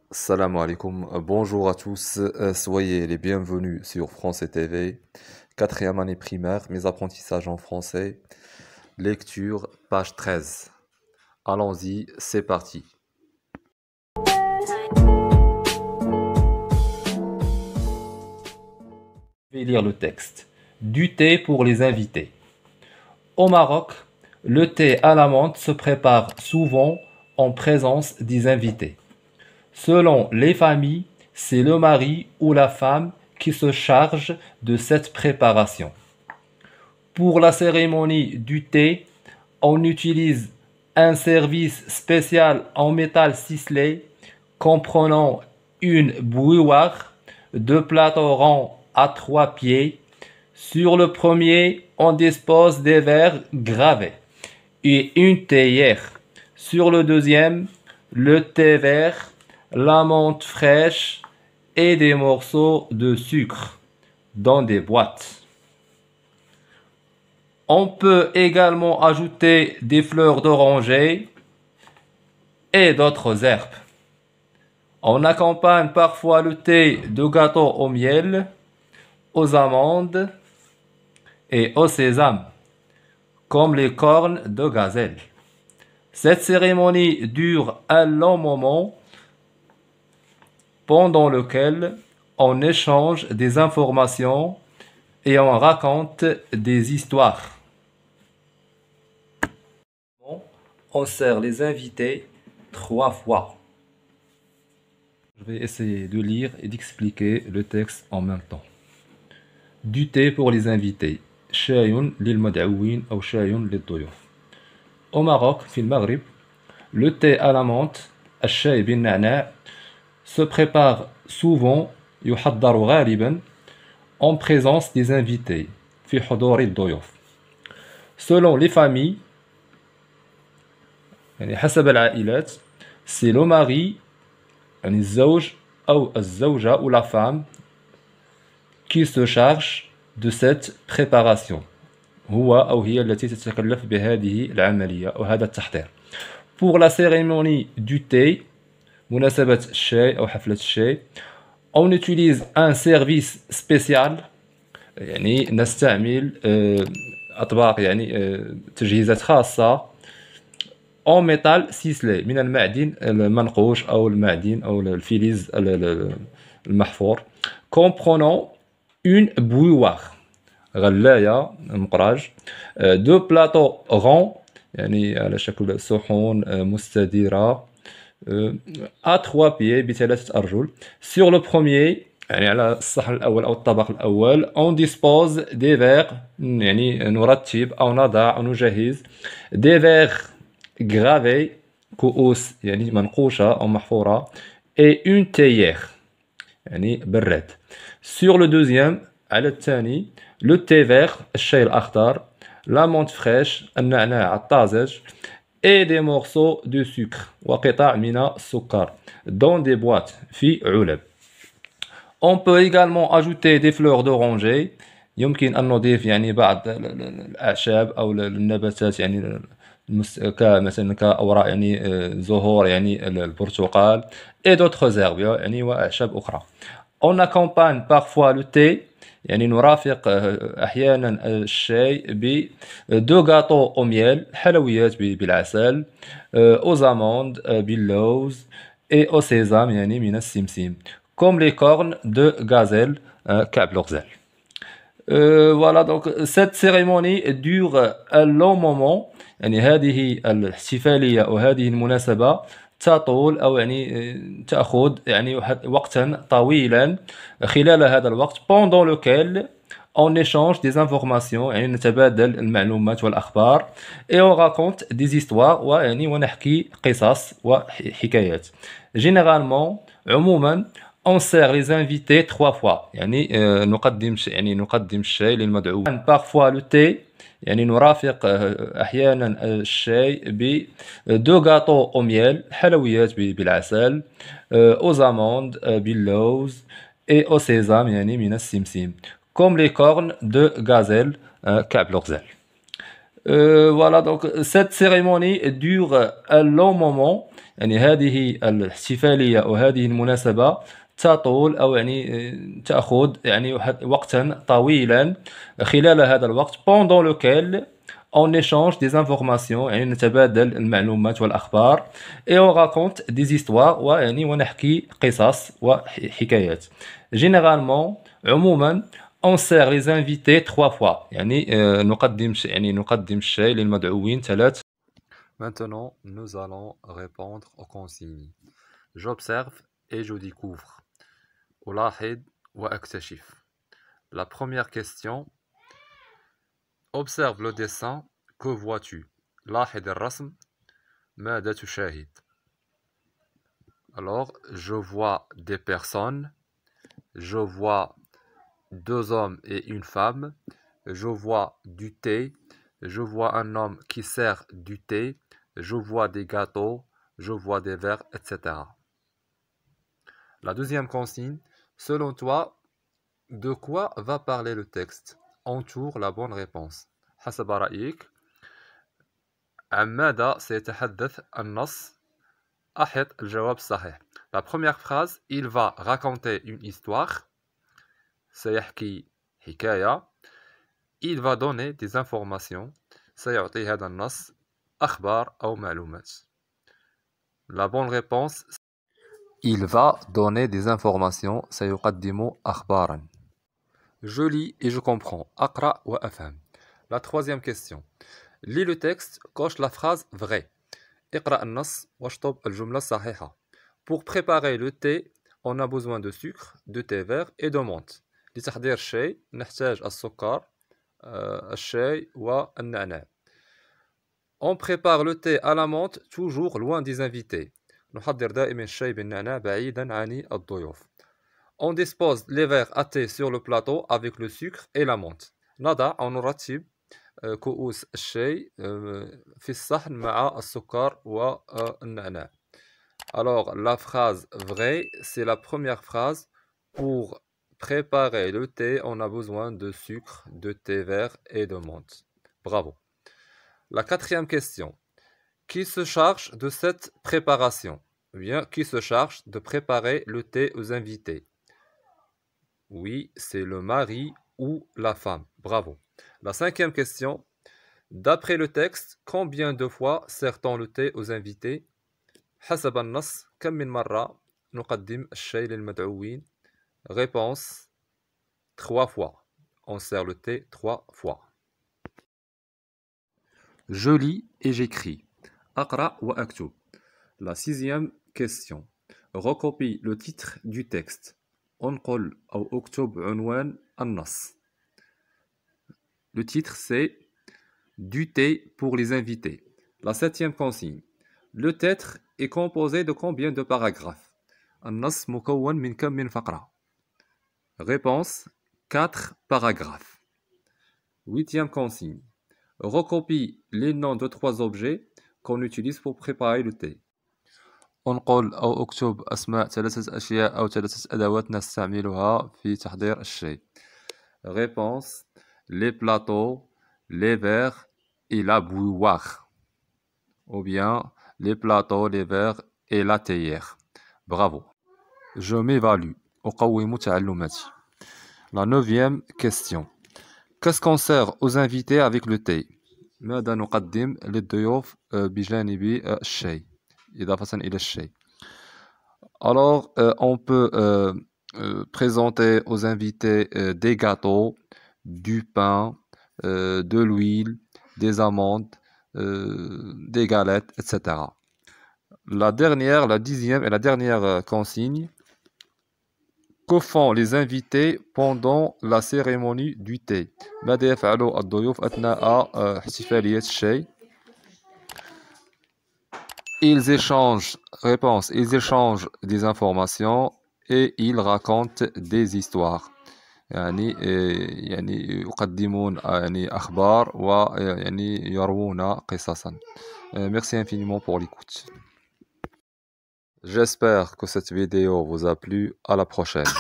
Salam alaikum, bonjour à tous, soyez les bienvenus sur France et TV. Quatrième année primaire, mes apprentissages en français, lecture, page 13. Allons-y, c'est parti. Je vais lire le texte. Du thé pour les invités. Au Maroc, le thé à la menthe se prépare souvent en présence des invités. Selon les familles, c'est le mari ou la femme qui se charge de cette préparation. Pour la cérémonie du thé, on utilise un service spécial en métal ciselé comprenant une bouilloire, deux plateaux ronds à trois pieds. Sur le premier, on dispose des verres gravés et une théière. Sur le deuxième, le thé vert, la menthe fraîche et des morceaux de sucre dans des boîtes. On peut également ajouter des fleurs d'oranger et d'autres herbes. On accompagne parfois le thé de gâteaux au miel, aux amandes et au sésame, comme les cornes de gazelle. Cette cérémonie dure un long moment pendant lequel on échange des informations et on raconte des histoires. On sert les invités 3 fois. Je vais essayer de lire et d'expliquer le texte en même temps. Du thé pour les invités. شاي للمدعوين أو شاي للضيوف. Au Maroc, في المغرب, le thé à la menthe, الشاي بالنعناع, se prépare souvent, يحضر غالبا, en présence des invités, في حضور الضيوف. Selon les familles, يعني حسب العائلات, c'est le mari, يعني الزوج أو الزوجة ou la femme qui se charge de cette préparation. هو أو هي التي تتكلف بهذه العملية أو هذا التحضير. Pour la cérémonie du thé, مناسبة الشاي أو حفلة الشاي, on utilise un service spécial, يعني نستعمل أطباق يعني تجهيزات خاصة en métal ciselé من المعدن المنقوش أو المعدن أو الفلز المحفور, comprenant une bouilloire, غلاية مقراج, deux plateaux ronds يعني على شكل صحون مستديرة à trois pieds بثلاثة أرجل. Sur le premier يعني على الصحن الأول أو الطبق الأول, on dispose des verres, يعني نرتب أو نضع أو نجهز des verres gravés, كؤوس يعني منقوشة أو محفورة, et une théière يعني براد. Sur le deuxième على الثاني, le thé vert الشاي الأخضر, la menthe fraîche النعناع الطازج, et des morceaux de sucre وقطع من السكر dans des boîtes في علب. On peut également ajouter des fleurs d'oranger, يمكن أن نضيف يعني بعض الأعشاب أو النباتات يعني كمثلا كأوراق يعني زهور يعني البرتقال et d'autres herbes يعني وأعشاب أخرى. On accompagne parfois le thé, يعني نرافق أحيانا الشاي ب دو gâteaux au miel, حلويات بالعسل, aux amandes باللوز, et au sésame يعني من السمسم, comme les cornes de gazelle, كعب الغزال. Voilà, donc cette cérémonie dure un long moment, يعني هذه الاحتفالية أو هذه المناسبة تطول أو يعني تأخذ يعني وقتا طويلا. خلال هذا الوقت pendant lequel on échange des informations, يعني نتبادل المعلومات والأخبار, et on raconte des histoires ويعني ونحكي قصص وحكايات. Généralement, عموما, on sert les invités 3 fois, يعني نقدم الشاي للمدعوين. Parfois le thé, يعني نرافق أحيانا الشاي ب دو gâteaux au miel, حلويات بالعسل, aux amandes باللوز, et au sésame يعني من السمسم, comme les cornes de gazelle, كعب الغزال. Voilà, donc cette cérémonie dure un long moment, يعني هذه الاحتفالية أو هذه المناسبة تطول أو يعني تأخذ يعني وقتا طويلا. خلال هذا الوقت pendant lequel on échange des informations يعني نتبادل المعلومات والأخبار et on raconte des histoires ويعني ونحكي قصص وحكايات. Généralement عموما on sert les invités 3 fois يعني نقدم الشاي للمدعوين 3. Maintenant, nous allons répondre aux consignes. J'observe et je découvre. ألاحظ وأكتشف. La première question. Observe le dessin. Que vois-tu? لاحظ الرسم. ماذا تشاهد? Alors, je vois des personnes. Je vois 2 hommes et une femme. Je vois du thé. Je vois un homme qui sert du thé. Je vois des gâteaux. Je vois des verres, etc. La deuxième consigne. Selon toi, de quoi va parler le texte? Entoure la bonne réponse. حسب رأيك عن ماذا سيتحدث النص؟ أحط الجواب الصحيح. La première phrase, il va raconter une histoire. سيحكي حكاية. Il va donner des informations. سيعطي هذا النص أخبار أو معلومات. La bonne réponse, il va donner des informations. سيقدم أخبارا. Je lis et je comprends. أقرأ وأفهم. La troisième question. Lis le texte, coche la phrase vraie. اقرأ النص واشطب الجملة الصحيحة. Pour préparer le thé, on a besoin de sucre, de thé vert et de menthe. لتحضير الشاي نحتاج السكر، الشاي والنعناع. On prépare le thé à la menthe toujours loin des invités. نحضر دائما الشاي بالنعناع بعيدا عن الضيوف. On dispose les verres à thé sur le plateau avec le sucre et la menthe. نضع أو نرتب كؤوس الشاي في الصحن مع السكر والنعناع. Alors la phrase vraie, c'est la première phrase. Pour préparer le thé, on a besoin de sucre, de thé vert et de menthe. Bravo. La quatrième question. Qui se charge de cette préparation? Bien, qui se charge de préparer le thé aux invités? Oui, c'est le mari ou la femme. Bravo. La cinquième question. D'après le texte, combien de fois sert-on le thé aux invités? حسب النص كم من مرة نقدم الشاي للمدعوين؟ Réponse 3 fois. On sert le thé 3 fois. Je lis et j'écris. أقرأ وأكتب. La sixième question. Recopie le titre du texte. انقل أو اكتب عنوان النص. Le titre c'est Du thé pour les invités. La septième consigne. Le texte est composé de combien de paragraphes? النص مكون من كم من فقرة? Réponse 4 paragraphes. Huitième consigne. Recopie les noms de 3 objets qu'on utilise pour préparer le thé. انقل أو اكتب أسماء 3 أشياء أو 3 أدوات نستعملها في تحضير الشاي. Réponse les plateaux, les verres et la bouilloire. Ou bien les plateaux, les verres et la théière. Bravo. Je m'évalue. أقوم تعلماتي. La neuvième question. Qu'est-ce qu'on sert aux invités avec le thé? ماذا نقدم للضيوف بجانب الشاي إضافة إلى الشاي. Alors, on peut présenter aux invités des gâteaux, du pain, de l'huile, des amandes, des galettes, etc. La dixième et la dernière consigne. Que font les invités pendant la cérémonie du thé? ماذا يفعل الضيوف أثناء احتفالية الشاي؟ Ils échangent ils échangent des informations et ils racontent des histoires. يعني يقدمون أخبار ويعني يروون قصصا. Merci infiniment pour l'écoute. J'espère que cette vidéo vous a plu. À la prochaine.